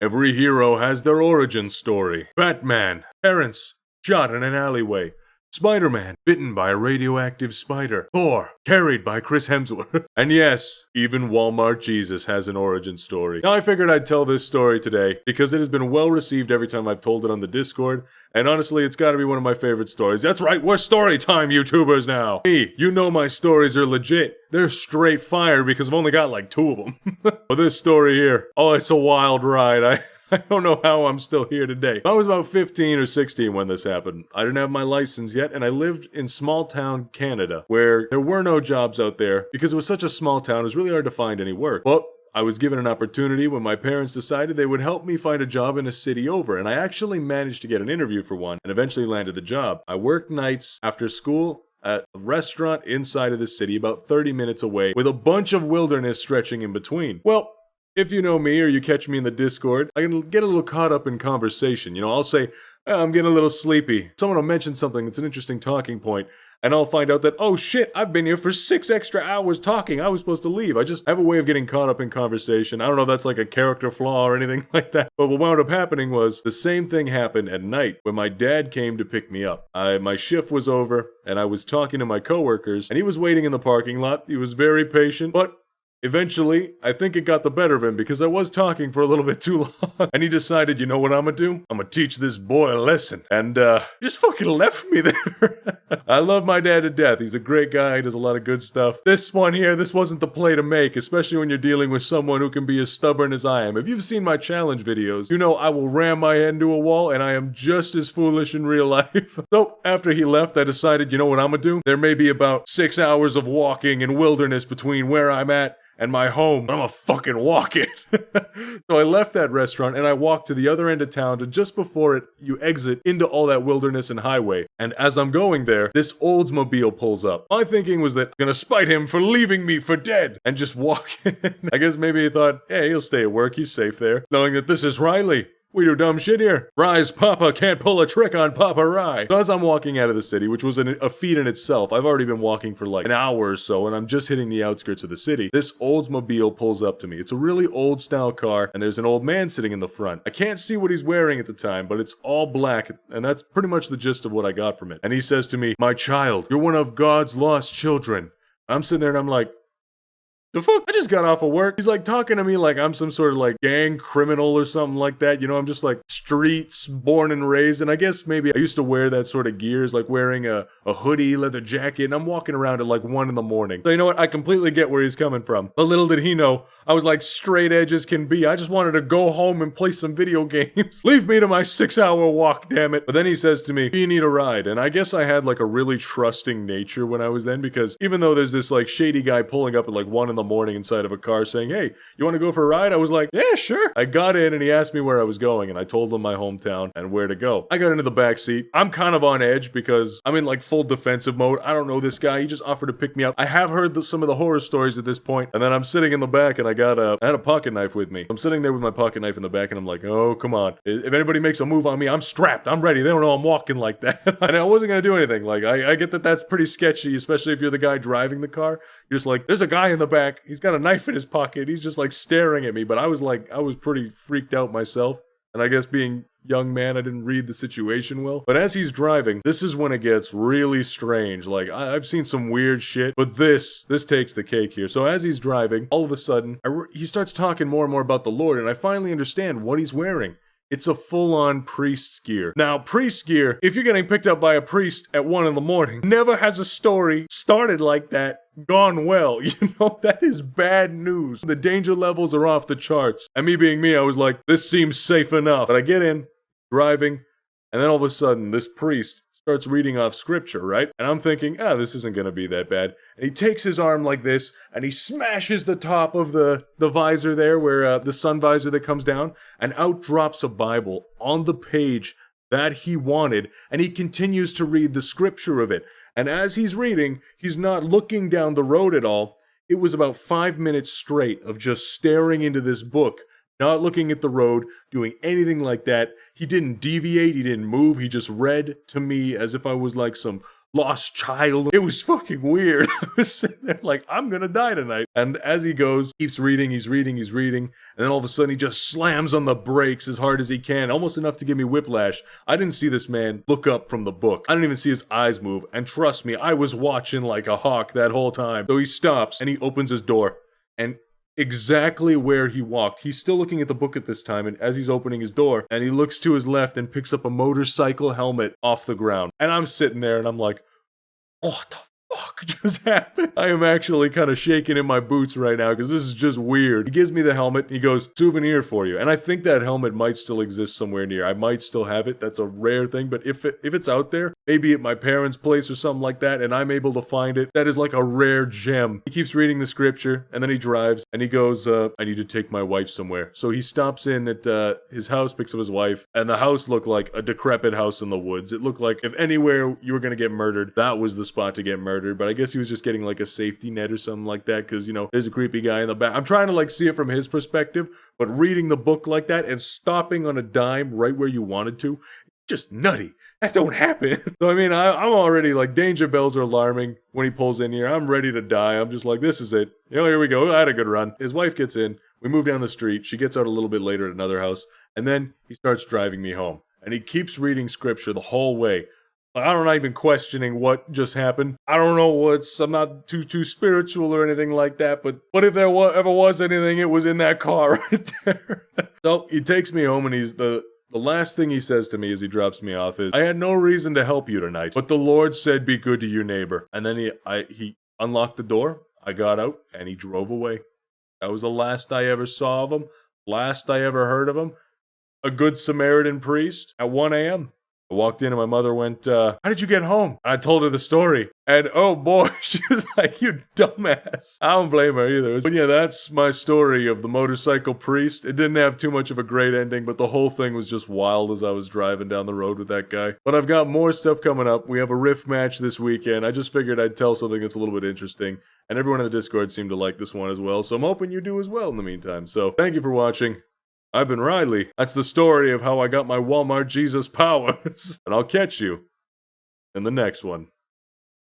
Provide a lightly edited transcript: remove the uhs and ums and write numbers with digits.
Every hero has their origin story. Batman, parents, shot in an alleyway. Spider-Man, bitten by a radioactive spider. Thor, carried by Chris Hemsworth. And yes, even Walmart Jesus has an origin story. Now I figured I'd tell this story today because it has been well received every time I've told it on the Discord, and honestly, it's gotta be one of my favorite stories. That's right, we're story time YouTubers now! Me, you know my stories are legit. They're straight fire because I've only got like 2 of them. But this story here, oh, it's a wild ride. I don't know how I'm still here today. I was about 15 or 16 when this happened. I didn't have my license yet, and I lived in small town Canada, where there were no jobs out there because it was such a small town, it was really hard to find any work. Well, I was given an opportunity when my parents decided they would help me find a job in a city over, and I actually managed to get an interview for one, and eventually landed the job. I worked nights after school at a restaurant inside of the city about 30 minutes away, with a bunch of wilderness stretching in between. Well, if you know me or you catch me in the Discord, I can get a little caught up in conversation. You know, I'll say, I'm getting a little sleepy. Someone will mention something that's an interesting talking point, and I'll find out that, oh shit, I've been here for 6 extra hours talking. I was supposed to leave. I just have a way of getting caught up in conversation. I don't know if that's like a character flaw or anything like that. But what wound up happening was the same thing happened at night when my dad came to pick me up. My shift was over, and I was talking to my coworkers, and he was waiting in the parking lot. He was very patient, but eventually, I think it got the better of him because I was talking for a little bit too long. And he decided, you know what I'm gonna do? I'm gonna teach this boy a lesson. And, just fucking left me there. I love my dad to death. He's a great guy. He does a lot of good stuff. This one here, this wasn't the play to make, especially when you're dealing with someone who can be as stubborn as I am. If you've seen my challenge videos, you know I will ram my head into a wall, and I am just as foolish in real life. So, after he left, I decided, you know what I'm gonna do? There may be about 6 hours of walking in wilderness between where I'm at and my home. I'm gonna fucking walk it. So I left that restaurant and I walked to the other end of town to just before you exit into all that wilderness and highway. And as I'm going there, this Oldsmobile pulls up. My thinking was that I'm gonna spite him for leaving me for dead and just walk in. I guess maybe he thought, hey, he'll stay at work, he's safe there. Knowing that this is Rylee. We do dumb shit here. Rye's Papa can't pull a trick on Papa Rye. So as I'm walking out of the city, which was a feat in itself, I've already been walking for like an hour or so, and I'm just hitting the outskirts of the city. This Oldsmobile pulls up to me. It's a really old style car, and there's an old man sitting in the front. I can't see what he's wearing at the time, but it's all black, and that's pretty much the gist of what I got from it. And he says to me, "My child, you're one of God's lost children." I'm sitting there and I'm like, the fuck? I just got off of work. He's like talking to me like I'm some sort of like gang criminal or something like that. You know, I'm just like streets, born and raised. And I guess maybe I used to wear that sort of gears, like wearing a hoodie, leather jacket. And I'm walking around at like 1 in the morning. So you know what? I completely get where he's coming from. But little did he know, I was like straight edge as can be. I just wanted to go home and play some video games. Leave me to my 6-hour walk, damn it. But then he says to me, "Do you need a ride?" And I guess I had like a really trusting nature when I was then, because even though there's this like shady guy pulling up at like 1 in the morning inside of a car saying, "Hey, you want to go for a ride?" I was like, "Yeah, sure." I got in and he asked me where I was going, and I told him my hometown and where to go. I got into the back seat. I'm kind of on edge because I'm in like full defensive mode. I don't know this guy. He just offered to pick me up. I have heard some of the horror stories at this point, and then I'm sitting in the back and I had a pocket knife with me. I'm sitting there with my pocket knife in the back and I'm like, oh, come on. If anybody makes a move on me, I'm strapped. I'm ready. They don't know I'm walking like that. And I wasn't going to do anything. Like, I get that that's pretty sketchy, especially if you're the guy driving the car. You're just like, there's a guy in the back. He's got a knife in his pocket. He's just like staring at me. But I was pretty freaked out myself. And I guess being young man, I didn't read the situation well. But as he's driving, this is when it gets really strange. Like, I've seen some weird shit, but this takes the cake here. So as he's driving, all of a sudden, he starts talking more and more about the Lord, and I finally understand what he's wearing. It's a full-on priest's gear. Now, priest's gear, if you're getting picked up by a priest at 1 in the morning, never has a story started like that gone well. You know, that is bad news. The danger levels are off the charts. And me being me, I was like, this seems safe enough. But I get in, driving, and then all of a sudden, this priest starts reading off scripture, right? And I'm thinking, this isn't gonna be that bad. And he takes his arm like this, and he smashes the top of the visor there, where the sun visor that comes down, and out drops a Bible on the page that he wanted, and he continues to read the scripture of it. And as he's reading, he's not looking down the road at all. It was about 5 minutes straight of just staring into this book, not looking at the road, doing anything like that. He didn't deviate, he didn't move, he just read to me as if I was like some lost child. It was fucking weird. I was sitting there like, I'm gonna die tonight. And as he goes, keeps reading, he's reading, and then all of a sudden he just slams on the brakes as hard as he can, almost enough to give me whiplash. I didn't see this man look up from the book. I didn't even see his eyes move. And trust me, I was watching like a hawk that whole time. So he stops and he opens his door, and exactly where he walked, he's still looking at the book at this time, and as he's opening his door, and he looks to his left and picks up a motorcycle helmet off the ground. And I'm sitting there and I'm like, what the fuck just happened? I am actually kind of shaking in my boots right now because this is just weird. He gives me the helmet and he goes, souvenir for you. And I think that helmet might still exist somewhere near. I might still have it. That's a rare thing, but if it's out there, maybe at my parents' place or something like that, and I'm able to find it, that is like a rare gem. He keeps reading the scripture, and then he drives, and he goes, I need to take my wife somewhere. So he stops in at his house, picks up his wife, and the house looked like a decrepit house in the woods. It looked like if anywhere you were going to get murdered, that was the spot to get murdered. But I guess he was just getting like a safety net or something like that, because, you know, there's a creepy guy in the back. I'm trying to like see it from his perspective, but reading the book like that and stopping on a dime right where you wanted to, just nutty. That don't happen. So, I mean, I'm already like, danger bells are alarming when he pulls in here. I'm ready to die. I'm just like, this is it. You know, here we go. I had a good run. His wife gets in. We move down the street. She gets out a little bit later at another house. And then he starts driving me home. And he keeps reading scripture the whole way. I'm not even questioning what just happened. I don't know I'm not too spiritual or anything like that, but if there ever was anything, it was in that car right there. So he takes me home, and the last thing he says to me as he drops me off is, I had no reason to help you tonight, but the Lord said be good to your neighbor. And then he unlocked the door, I got out, and he drove away. That was the last I ever saw of him, last I ever heard of him. A good Samaritan priest at 1 a.m. I walked in and my mother went, how did you get home? I told her the story. And oh boy, she was like, you dumbass. I don't blame her either. But yeah, that's my story of the motorcycle priest. It didn't have too much of a great ending, but the whole thing was just wild as I was driving down the road with that guy. But I've got more stuff coming up. We have a riff match this weekend. I just figured I'd tell something that's a little bit interesting. And everyone in the Discord seemed to like this one as well. So I'm hoping you do as well in the meantime. So thank you for watching. I've been Rylee. That's the story of how I got my Walmart Jesus powers. And I'll catch you in the next one.